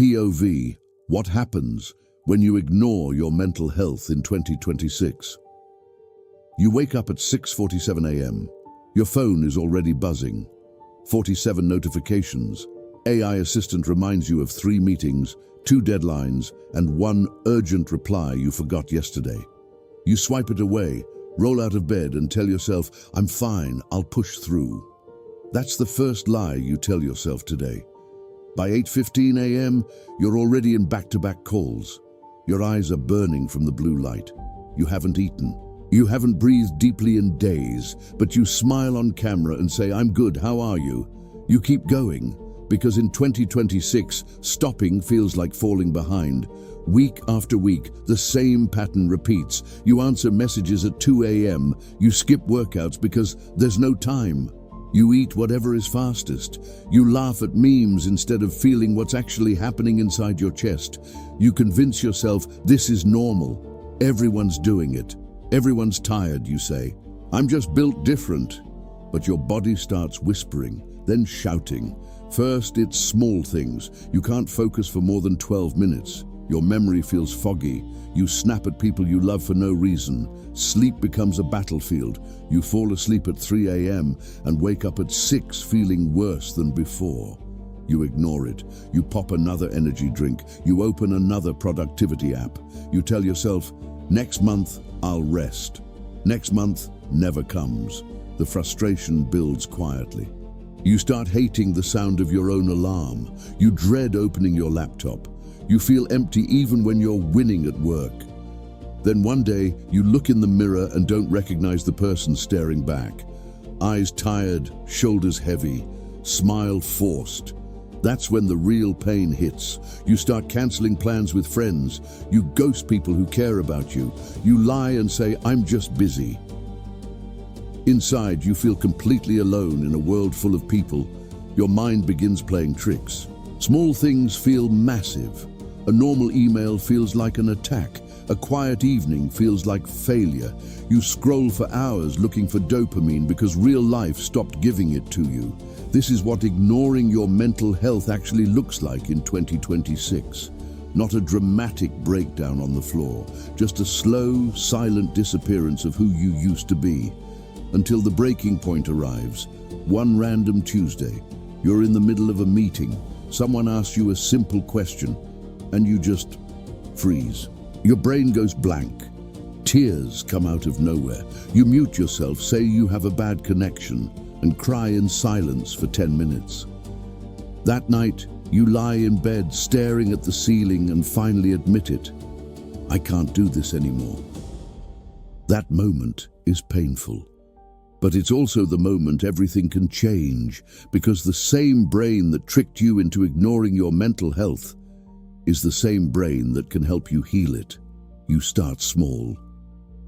POV, what happens when you ignore your mental health in 2026? You wake up at 6:47 a.m. Your phone is already buzzing. 47 notifications. AI assistant reminds you of 3 meetings, 2 deadlines, and 1 urgent reply you forgot yesterday. You swipe it away, roll out of bed and tell yourself, "I'm fine, I'll push through." That's the first lie you tell yourself today. By 8:15 a.m., you're already in back-to-back calls. Your eyes are burning from the blue light. You haven't eaten. You haven't breathed deeply in days, but you smile on camera and say, "I'm good, how are you?" You keep going, because in 2026, stopping feels like falling behind. Week after week, the same pattern repeats. You answer messages at 2 a.m. You skip workouts because there's no time. You eat whatever is fastest. You laugh at memes instead of feeling what's actually happening inside your chest. You convince yourself this is normal. Everyone's doing it. Everyone's tired, you say. "I'm just built different." But your body starts whispering, then shouting. First, it's small things. You can't focus for more than 12 minutes. Your memory feels foggy. You snap at people you love for no reason. Sleep becomes a battlefield. You fall asleep at 3 a.m. and wake up at 6 feeling worse than before. You ignore it. You pop another energy drink. You open another productivity app. You tell yourself, "Next month, I'll rest." Next month never comes. The frustration builds quietly. You start hating the sound of your own alarm. You dread opening your laptop. You feel empty even when you're winning at work. Then one day, you look in the mirror and don't recognize the person staring back. Eyes tired, shoulders heavy, smile forced. That's when the real pain hits. You start canceling plans with friends. You ghost people who care about you. You lie and say, "I'm just busy." Inside, you feel completely alone in a world full of people. Your mind begins playing tricks. Small things feel massive. A normal email feels like an attack. A quiet evening feels like failure. You scroll for hours looking for dopamine because real life stopped giving it to you. This is what ignoring your mental health actually looks like in 2026. Not a dramatic breakdown on the floor, just a slow, silent disappearance of who you used to be. Until the breaking point arrives. One random Tuesday, you're in the middle of a meeting. Someone asks you a simple question, and you just freeze. Your brain goes blank. Tears come out of nowhere. You mute yourself, say you have a bad connection, and cry in silence for 10 minutes. That night, you lie in bed staring at the ceiling and finally admit it. "I can't do this anymore." That moment is painful. But it's also the moment everything can change, because the same brain that tricked you into ignoring your mental health is the same brain that can help you heal it. You start small.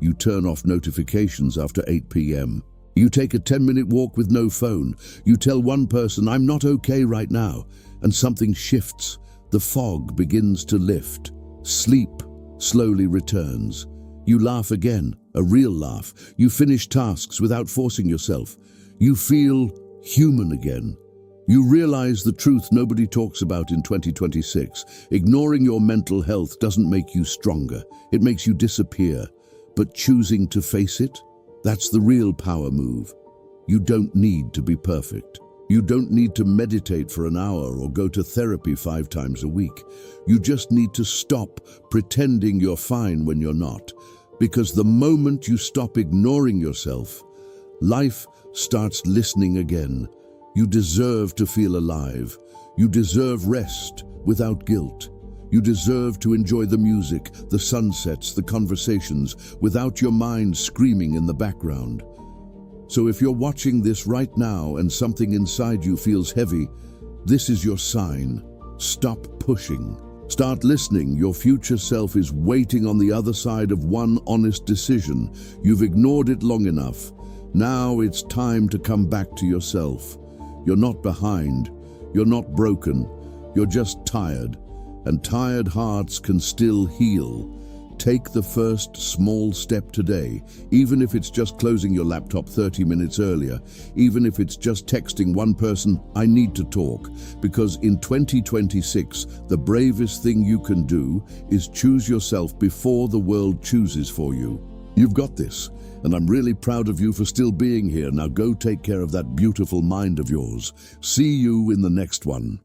You turn off notifications after 8 p.m. You take a 10-minute walk with no phone. You tell one person, "I'm not okay right now," and something shifts. The fog begins to lift. Sleep slowly returns. You laugh again, a real laugh. You finish tasks without forcing yourself. You feel human again. You realize the truth nobody talks about in 2026. Ignoring your mental health doesn't make you stronger. It makes you disappear. But choosing to face it, that's the real power move. You don't need to be perfect. You don't need to meditate for an hour or go to therapy 5 times a week. You just need to stop pretending you're fine when you're not. Because the moment you stop ignoring yourself, life starts listening again. You deserve to feel alive. You deserve rest without guilt. You deserve to enjoy the music, the sunsets, the conversations, without your mind screaming in the background. So if you're watching this right now and something inside you feels heavy, this is your sign. Stop pushing. Start listening. Your future self is waiting on the other side of one honest decision. You've ignored it long enough. Now it's time to come back to yourself. You're not behind. You're not broken. You're just tired. And tired hearts can still heal. Take the first small step today, even if it's just closing your laptop 30 minutes earlier, even if it's just texting one person, "I need to talk," because in 2026, the bravest thing you can do is choose yourself before the world chooses for you. You've got this, and I'm really proud of you for still being here. Now go take care of that beautiful mind of yours. See you in the next one.